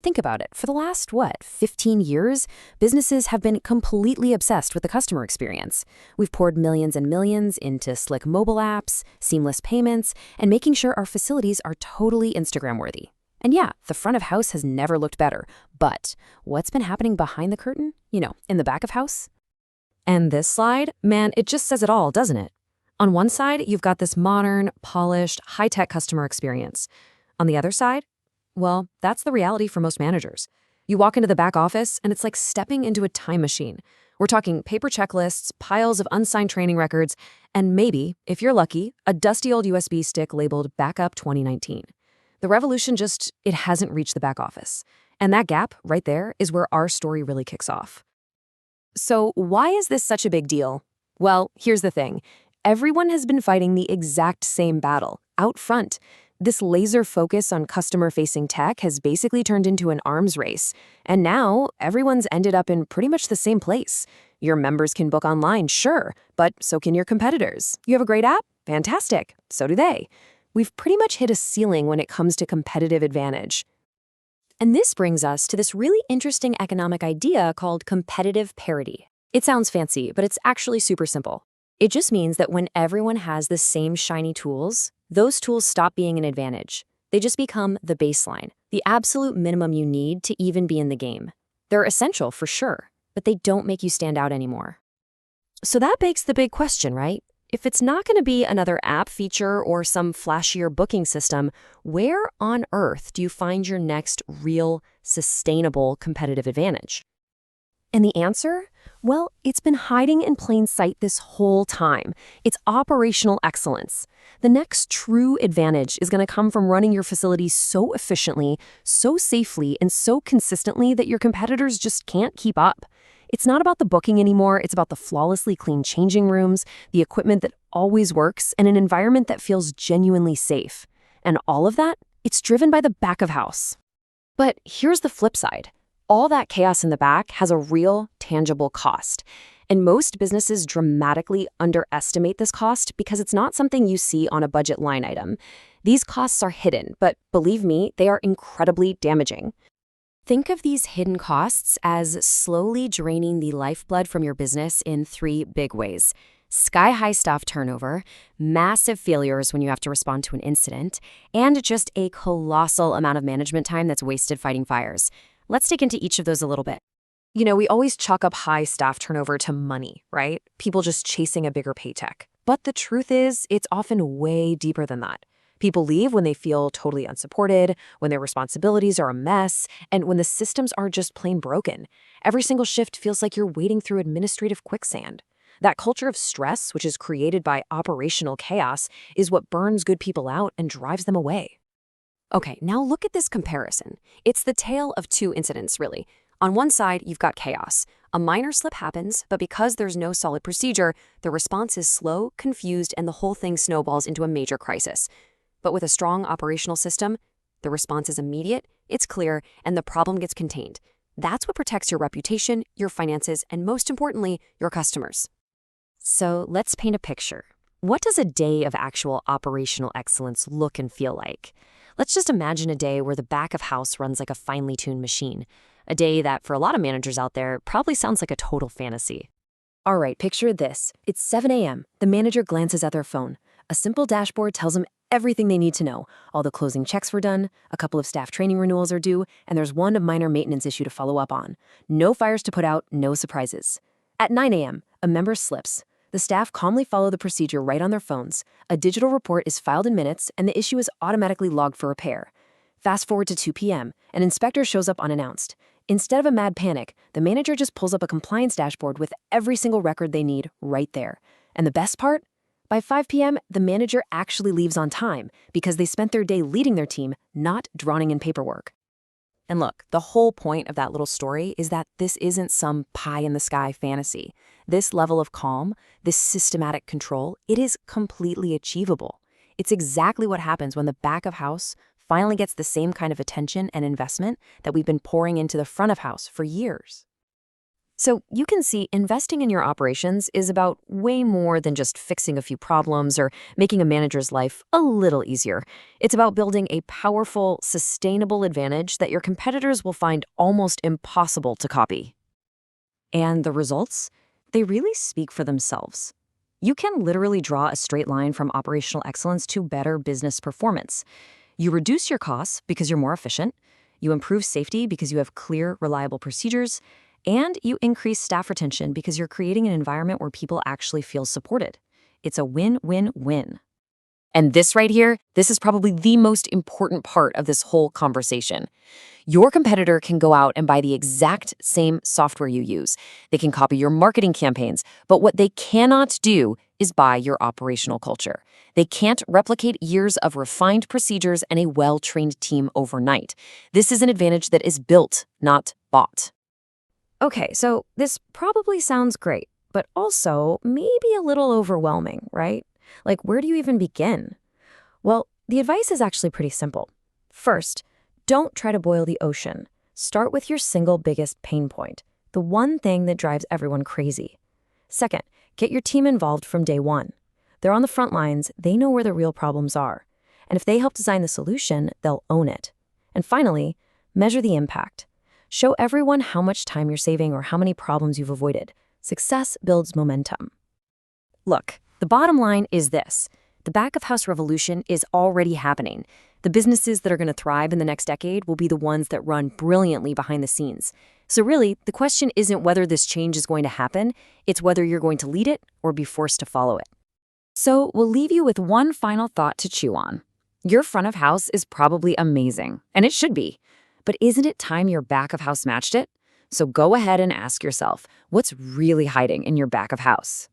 Think about it. For the last, 15 years, businesses have been completely obsessed with the customer experience. We've poured millions and millions into slick mobile apps, seamless payments, and making sure our facilities are totally Instagram-worthy. And yeah, the front of house has never looked better. But what's been happening behind the curtain? In the back of house? And this slide, man, it just says it all, doesn't it? On one side, you've got this modern, polished, high-tech customer experience. On the other side, well, that's the reality for most managers. You walk into the back office, and it's like stepping into a time machine. We're talking paper checklists, piles of unsigned training records, and maybe, if you're lucky, a dusty old USB stick labeled Backup 2019. The revolution it hasn't reached the back office. And that gap, right there, is where our story really kicks off. So why is this such a big deal? Well, here's the thing. Everyone has been fighting the exact same battle, out front. This laser focus on customer-facing tech has basically turned into an arms race. And now, everyone's ended up in pretty much the same place. Your members can book online, sure, but so can your competitors. You have a great app? Fantastic. So do they. We've pretty much hit a ceiling when it comes to competitive advantage. And this brings us to this really interesting economic idea called competitive parity. It sounds fancy, but it's actually super simple. It just means that when everyone has the same shiny tools, those tools stop being an advantage. They just become the baseline, the absolute minimum you need to even be in the game. They're essential for sure, but they don't make you stand out anymore. So that begs the big question, right? If it's not going to be another app feature or some flashier booking system, where on earth do you find your next real, sustainable competitive advantage? And the answer? Well, it's been hiding in plain sight this whole time. It's operational excellence. The next true advantage is going to come from running your facility so efficiently, so safely, and so consistently that your competitors just can't keep up. It's not about the booking anymore, it's about the flawlessly clean changing rooms, the equipment that always works, and an environment that feels genuinely safe. And all of that, it's driven by the back of house. But here's the flip side. All that chaos in the back has a real, tangible cost. And most businesses dramatically underestimate this cost because it's not something you see on a budget line item. These costs are hidden, but believe me, they are incredibly damaging. Think of these hidden costs as slowly draining the lifeblood from your business in 3 big ways. Sky-high staff turnover, massive failures when you have to respond to an incident, and just a colossal amount of management time that's wasted fighting fires. Let's dig into each of those a little bit. We always chalk up high staff turnover to money, right? People just chasing a bigger paycheck. But the truth is, it's often way deeper than that. People leave when they feel totally unsupported, when their responsibilities are a mess, and when the systems are just plain broken. Every single shift feels like you're wading through administrative quicksand. That culture of stress, which is created by operational chaos, is what burns good people out and drives them away. Okay, now look at this comparison. It's the tale of 2 incidents, really. On one side, you've got chaos. A minor slip happens, but because there's no solid procedure, the response is slow, confused, and the whole thing snowballs into a major crisis. But with a strong operational system, the response is immediate, it's clear, and the problem gets contained. That's what protects your reputation, your finances, and most importantly, your customers. So let's paint a picture. What does a day of actual operational excellence look and feel like? Let's just imagine a day where the back of house runs like a finely tuned machine. A day that, for a lot of managers out there, probably sounds like a total fantasy. All right, picture this. It's 7 a.m. The manager glances at their phone. A simple dashboard tells them everything they need to know. All the closing checks were done, a couple of staff training renewals are due, and there's one minor maintenance issue to follow up on. No fires to put out, no surprises. At 9 a.m., a member slips. The staff calmly follow the procedure right on their phones. A digital report is filed in minutes, and the issue is automatically logged for repair. Fast forward to 2 p.m., an inspector shows up unannounced. Instead of a mad panic, the manager just pulls up a compliance dashboard with every single record they need right there. And the best part? By 5 p.m., the manager actually leaves on time because they spent their day leading their team, not drowning in paperwork. And look, the whole point of that little story is that this isn't some pie-in-the-sky fantasy. This level of calm, this systematic control, it is completely achievable. It's exactly what happens when the back of house finally gets the same kind of attention and investment that we've been pouring into the front of house for years. So you can see investing in your operations is about way more than just fixing a few problems or making a manager's life a little easier. It's about building a powerful, sustainable advantage that your competitors will find almost impossible to copy. And the results? They really speak for themselves. You can literally draw a straight line from operational excellence to better business performance. You reduce your costs because you're more efficient, you improve safety because you have clear, reliable procedures, and you increase staff retention because you're creating an environment where people actually feel supported. It's a win-win-win. And this right here, this is probably the most important part of this whole conversation. Your competitor can go out and buy the exact same software you use. They can copy your marketing campaigns, but what they cannot do is buy your operational culture. They can't replicate years of refined procedures and a well-trained team overnight. This is an advantage that is built, not bought. Okay, so this probably sounds great, but also maybe a little overwhelming, right? Like, where do you even begin? Well, the advice is actually pretty simple. First, don't try to boil the ocean. Start with your single biggest pain point, the one thing that drives everyone crazy. Second, get your team involved from day one. They're on the front lines, they know where the real problems are. And if they help design the solution, they'll own it. And finally, measure the impact. Show everyone how much time you're saving or how many problems you've avoided. Success builds momentum. Look, the bottom line is this. The back-of-house revolution is already happening. The businesses that are going to thrive in the next decade will be the ones that run brilliantly behind the scenes. So really, the question isn't whether this change is going to happen, it's whether you're going to lead it or be forced to follow it. So we'll leave you with one final thought to chew on. Your front of house is probably amazing, and it should be. But isn't it time your back of house matched it? So go ahead and ask yourself, what's really hiding in your back of house?